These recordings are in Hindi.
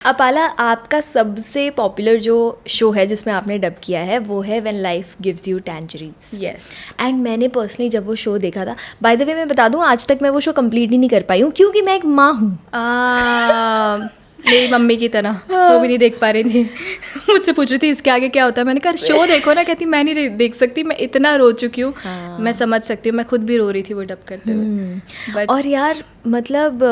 अपाला, आपका सबसे पॉपुलर जो शो है जिसमें आपने डब किया है वो है when life gives you tangerines. Yes. And मैंने पर्सनली जब वो शो देखा था, बाय द वे मैं बता दूं आज तक मैं वो शो कंप्लीट ही नहीं कर पाई हूँ क्योंकि मैं एक माँ हूँ. मेरी मम्मी की तरह वो भी नहीं देख पा रही थी. मुझसे पूछ रही थी इसके आगे क्या होता है. मैंने कहा शो देखो ना. कहती मैं नहीं देख सकती, मैं इतना रो चुकी हूँ. मैं समझ सकती हूँ, मैं खुद भी रो रही थी वो डब करते हुए. But और यार मतलब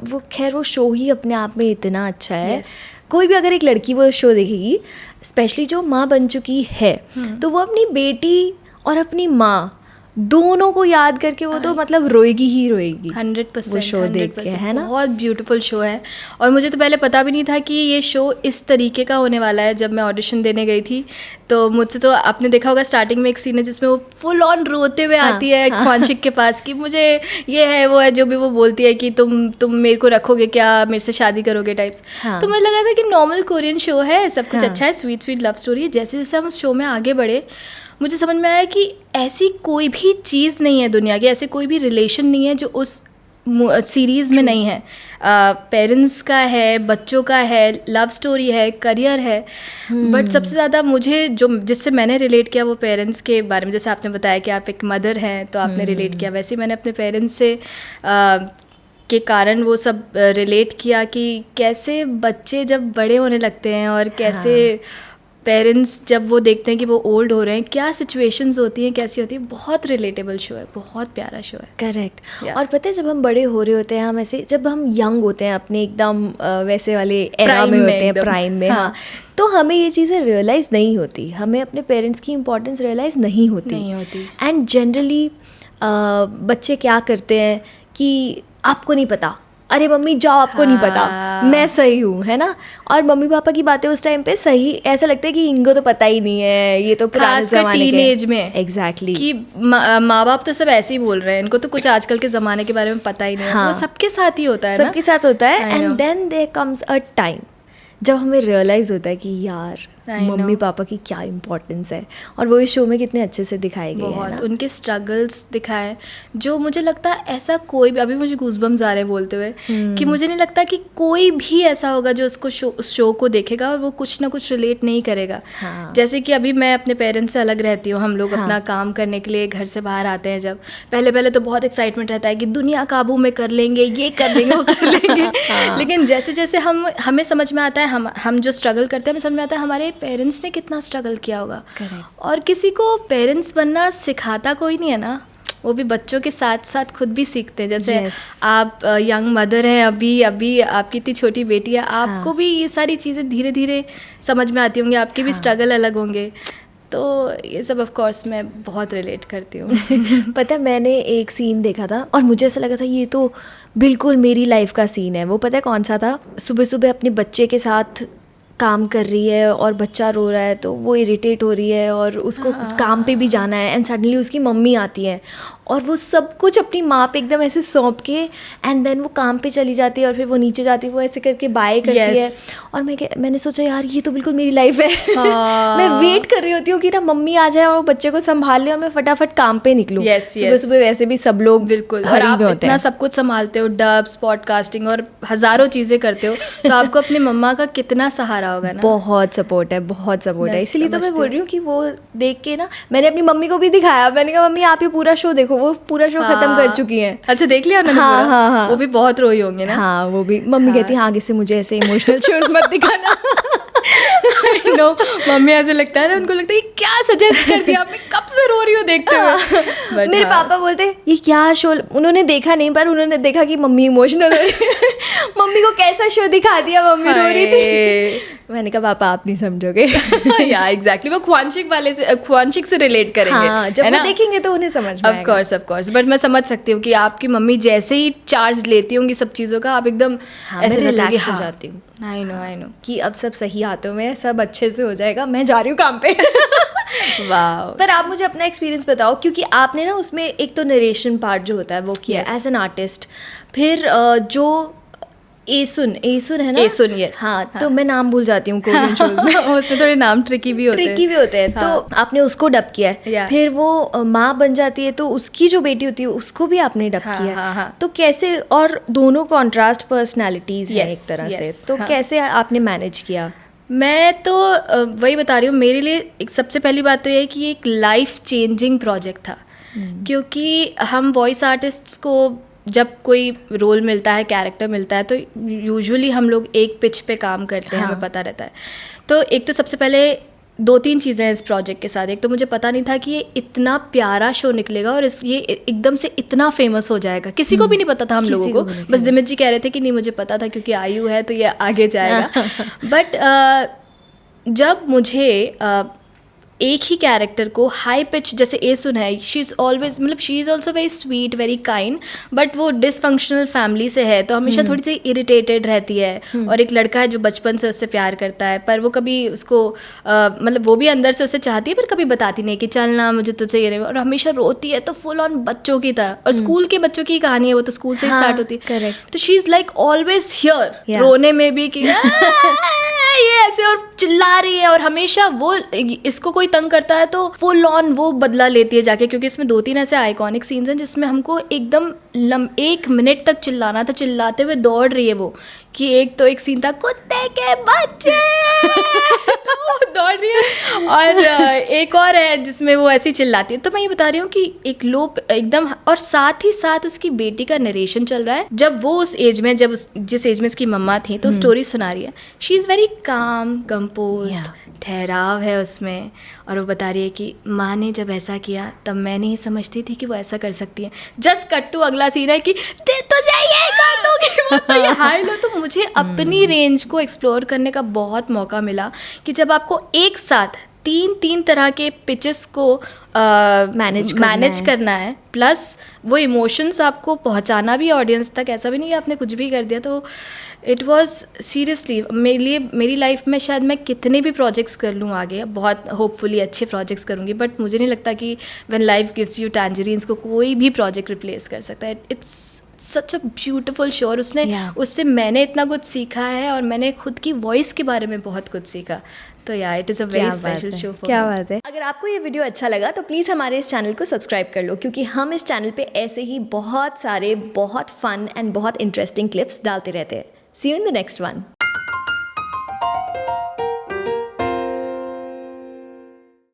वो खैर वो शो ही अपने आप में इतना अच्छा है. Yes. कोई भी अगर एक लड़की वो शो देखेगी, स्पेशली जो माँ बन चुकी है, तो वो अपनी बेटी और अपनी माँ दोनों को याद करके वो तो मतलब रोएगी ही रोएगी. 100% वो शो देख के, है ना. बहुत ब्यूटीफुल शो है. और मुझे तो पहले पता भी नहीं था कि ये शो इस तरीके का होने वाला है. जब मैं ऑडिशन देने गई थी तो मुझसे तो आपने देखा होगा स्टार्टिंग में एक सीन है जिसमें वो फुल ऑन रोते हुए आती है ख्वानशिक के पास कि मुझे ये है वो है, जो भी वो बोलती है कि तुम मेरे को रखोगे क्या, मेरे से शादी करोगे टाइप्स. तो मुझे लगा था कि नॉर्मल कोरियन शो है, सब कुछ अच्छा है, स्वीट स्वीट लव स्टोरी है. जैसे जैसे हम उस शो में आगे बढ़े मुझे समझ में आया कि ऐसी कोई भी चीज़ नहीं है दुनिया की, ऐसे कोई भी रिलेशन नहीं है जो उस सीरीज़ में नहीं है. पेरेंट्स का है, बच्चों का है, लव स्टोरी है, करियर है. बट सबसे ज़्यादा मुझे जिससे मैंने रिलेट किया वो पेरेंट्स के बारे में. जैसे आपने बताया कि आप एक मदर हैं तो आपने रिलेट किया, वैसे ही मैंने अपने पेरेंट्स से के कारण वो सब रिलेट किया कि कैसे बच्चे जब बड़े होने लगते हैं और कैसे पेरेंट्स जब वो देखते हैं कि वो ओल्ड हो रहे हैं, क्या सिचुएशंस होती हैं, कैसी होती है. बहुत रिलेटेबल शो है, बहुत प्यारा शो है. करेक्ट. और पता है जब हम बड़े हो रहे होते हैं, हम ऐसे जब हम यंग होते हैं अपने एकदम वैसे वाले एरा में होते हैं, प्राइम में, हाँ, तो हमें ये चीज़ें रियलाइज़ नहीं होती. हमें अपने पेरेंट्स की इंपॉर्टेंस रियलाइज़ नहीं होती. एंड जनरली बच्चे क्या करते हैं कि आपको नहीं पता, अरे मम्मी जाओ, आपको नहीं पता, मैं सही हूँ, है ना. और मम्मी पापा की बातें उस टाइम पे सही ऐसा लगता है कि इनको तो पता ही नहीं है, ये तो पुराने ज़माने के टीनेज में. एग्जैक्टली. कि माँ बाप तो सब ऐसे ही बोल रहे हैं, इनको तो कुछ आजकल के ज़माने के बारे में पता ही नहीं है. वो सबके साथ ही होता है, सबके साथ होता है. And then there comes a time जब हमें रियलाइज़ होता है कि यार मम्मी पापा की क्या इम्पोर्टेंस है. और वो इस शो में कितने अच्छे से दिखाए गए हैं ना. उनके स्ट्रगल्स दिखाए जो मुझे लगता है ऐसा कोई भी, अभी मुझे गूज़बम्स आ रहे हैं बोलते हुए कि मुझे नहीं लगता कि कोई भी ऐसा होगा जो उस शो को देखेगा और वो कुछ ना कुछ रिलेट नहीं करेगा. जैसे कि अभी मैं अपने पेरेंट्स से अलग रहती हूँ, हम लोग अपना काम करने के लिए घर से बाहर आते हैं. जब पहले तो बहुत एक्साइटमेंट रहता है कि दुनिया काबू में कर लेंगे, ये कर लेंगे, वो कर लेंगे. लेकिन जैसे जैसे हमें समझ में आता है, हम जो स्ट्रगल करते हैं हमें समझ में आता है हमारे पेरेंट्स ने कितना स्ट्रगल किया होगा. और किसी को पेरेंट्स बनना सिखाता कोई नहीं है ना, वो भी बच्चों के साथ साथ खुद भी सीखते हैं. जैसे आप यंग मदर हैं, अभी आपकी इतनी छोटी बेटी है, आपको भी ये सारी चीज़ें धीरे धीरे समझ में आती होंगी, आपके भी स्ट्रगल अलग होंगे. तो ये सब ऑफ कोर्स मैं बहुत रिलेट करती हूँ. पता है मैंने एक सीन देखा था और मुझे ऐसा लगा था ये तो बिल्कुल मेरी लाइफ का सीन है. वो पता है कौन सा था? सुबह सुबह अपने बच्चे के साथ काम कर रही है और बच्चा रो रहा है तो वो इरिटेट हो रही है और उसको काम पे भी जाना है. एंड सडनली उसकी मम्मी आती है और वो सब कुछ अपनी माँ पे एकदम ऐसे सौंप के एंड देन वो काम पे चली जाती है और फिर वो नीचे जाती है, वो ऐसे करके बाय करती है. और मैंने सोचा यार ये तो बिल्कुल मेरी लाइफ है. मैं वेट कर रही होती हूँ कि ना मम्मी आ जाए और वो बच्चे को संभाल ले और मैं फटाफट काम पे निकलूँ. सुबह सुबह वैसे भी सब लोग बिल्कुल और आप इतना सब कुछ संभालते हो, डब्स, पॉडकास्टिंग और हज़ारों चीज़ें करते हो, तो आपको अपनी मम्मा का कितना सहारा होगा ना. बहुत सपोर्ट है, बहुत सपोर्ट है. इसीलिए तो मैं बोल रही हूँ कि वो देख के ना मैंने अपनी मम्मी को भी दिखाया. मैंने कहा मम्मी आप ये पूरा शो देखो, वो पूरा शो खत्म कर चुकी हैं. अच्छा देख लिया उन्होंने? हाँ. वो भी बहुत रोई होंगे ना. हाँ वो भी. मम्मी कहती है आगे से मुझे ऐसे इमोशनल शोज मत दिखाना. नो मम्मी ऐसे लगता है ना, उनको लगता है क्या सजेस्ट कर दिया आपने, कब से रो रही हो देखते हुए. मेरे पापा बोलते हैं ये क्या शो, उन्होंने देखा नहीं पर उन्होंने देखा कि मम्मी इमोशनल हो रही. मम्मी को कैसा शो दिखा दिया, मम्मी रो रही थी. मैंने कहा पापा आप नहीं समझोगे. या एग्जैक्टली वो ख्वानशिक से रिलेट करेंगे. हाँ, जब वो देखेंगे तो उन्हें समझ में आएगा. ऑफ कोर्स बट मैं समझ सकती हूँ कि आपकी मम्मी जैसे ही चार्ज लेती होंगी सब चीज़ों का, आप एकदम ऐसे रिलैक्स हो जाती हूँ. आई नो कि अब सब सही हाथों में, सब अच्छे से हो जाएगा, मैं जा रही हूँ काम पे. वाह. पर आप मुझे अपना एक्सपीरियंस बताओ, क्योंकि आपने ना उसमें एक तो नरेशन पार्ट जो होता है वो किया एज एन आर्टिस्ट, फिर जो एसुन है ना? एसुन, yes. हाँ, तो मैं नाम भूल जाती हूँ कोरियन शोज में। उसमें थोड़े नाम ट्रिकी भी होते हैं। तो आपने उसको डब किया है, Yeah. फिर वो माँ बन जाती है तो उसकी जो बेटी होती है उसको भी आपने डब किया है। हाँ। तो कैसे, और दोनों कॉन्ट्रास्ट पर्सनालिटीज हैं एक तरह से, तो कैसे आपने मैनेज किया? मैं तो वही बता रही हूँ, मेरे लिए एक सबसे पहली बात तो ये है कि ये एक लाइफ चेंजिंग प्रोजेक्ट था। क्योंकि हम वॉइस आर्टिस्ट्स को जब कोई रोल मिलता है, कैरेक्टर मिलता है, तो यूजुअली हम लोग एक पिच पे काम करते हैं, हमें पता रहता है। तो एक तो सबसे पहले 2-3 चीज़ें हैं इस प्रोजेक्ट के साथ। एक तो मुझे पता नहीं था कि ये इतना प्यारा शो निकलेगा और ये एकदम से इतना फेमस हो जाएगा। किसी को भी नहीं पता था हम लोगों को, बस दिमित जी कह रहे थे कि नहीं मुझे पता था क्योंकि आयु है तो ये आगे जाएगा। बट जब मुझे एक ही कैरेक्टर को हाई पिच, जैसे एसुन है, शी इज़ ऑलवेज, मतलब she is also very sweet, very kind, but वो डिसफंक्शनल फैमिली से है तो हमेशा थोड़ी सी इरिटेटेड रहती है। और एक लड़का है जो बचपन से उससे प्यार करता है, पर वो कभी उसको मतलब वो भी अंदर से उसे चाहती है पर कभी बताती नहीं कि चलना मुझे तुझसे ये नहीं, और हमेशा रोती है तो फुल ऑन बच्चों की तरह। और स्कूल के बच्चों की कहानी है वो, तो स्कूल से ही स्टार्ट होती है। करेक्ट। तो she is like always here, रोने में भी कि ये ऐसे, और चिल्ला रही है, और हमेशा वो इसको कोई तंग करता है तो फुल ऑन वो बदला लेती है जाके। क्योंकि इसमें 2-3 ऐसे आइकॉनिक सीन्स हैं जिसमें हमको एकदम 1 मिनट तक चिल्लाना था, चिल्लाते हुए दौड़ रही है वो। कि एक सीन था, कुत्ते के बच्चे तो वो दौड़ रही है, और एक और है जिसमें वो ऐसी चिल्लाती है। तो मैं ये बता रही हूँ कि एक लो एकदम, और साथ ही साथ उसकी बेटी का नरेशन चल रहा है। जब वो उस एज में, जिस एज में इसकी मम्मा थी, तो स्टोरी सुना रही है। She is very calm, composed, ठहराव है उसमें। और वो बता रही है कि माँ ने जब ऐसा किया तब मैं नहीं समझती थी कि वो ऐसा कर सकती है। जस्ट कट टू अगला सीन है कि तुझे ये कर दूंगी, वो तो ये हाई लो। तो मुझे अपनी रेंज को एक्सप्लोर करने का बहुत मौका मिला कि जब आपको एक साथ 3 तरह के पिचेस को मैनेज करना है, प्लस वो इमोशंस आपको पहुंचाना भी ऑडियंस तक। ऐसा भी नहीं कि आपने कुछ भी कर दिया। तो इट वाज सीरियसली मेरे लिए, मेरी लाइफ में शायद मैं कितने भी प्रोजेक्ट्स कर लूँ आगे, बहुत होपफुली अच्छे प्रोजेक्ट्स करूँगी, बट मुझे नहीं लगता कि व्हेन लाइफ गिव्स यू टैंजरीन्स को कोई भी प्रोजेक्ट रिप्लेस कर सकता है। It's such a beautiful show. और उससे मैंने इतना कुछ सीखा है, और मैंने खुद की वॉइस के बारे में बहुत कुछ सीखा। तो या it is a very special show for me. क्या बात है। अगर आपको ये वीडियो अच्छा लगा तो प्लीज़ हमारे इस चैनल को सब्सक्राइब कर लो, क्योंकि हम इस चैनल पे ऐसे ही बहुत सारे बहुत फन एंड बहुत इंटरेस्टिंग क्लिप्स डालते रहते हैं। See you in the next one.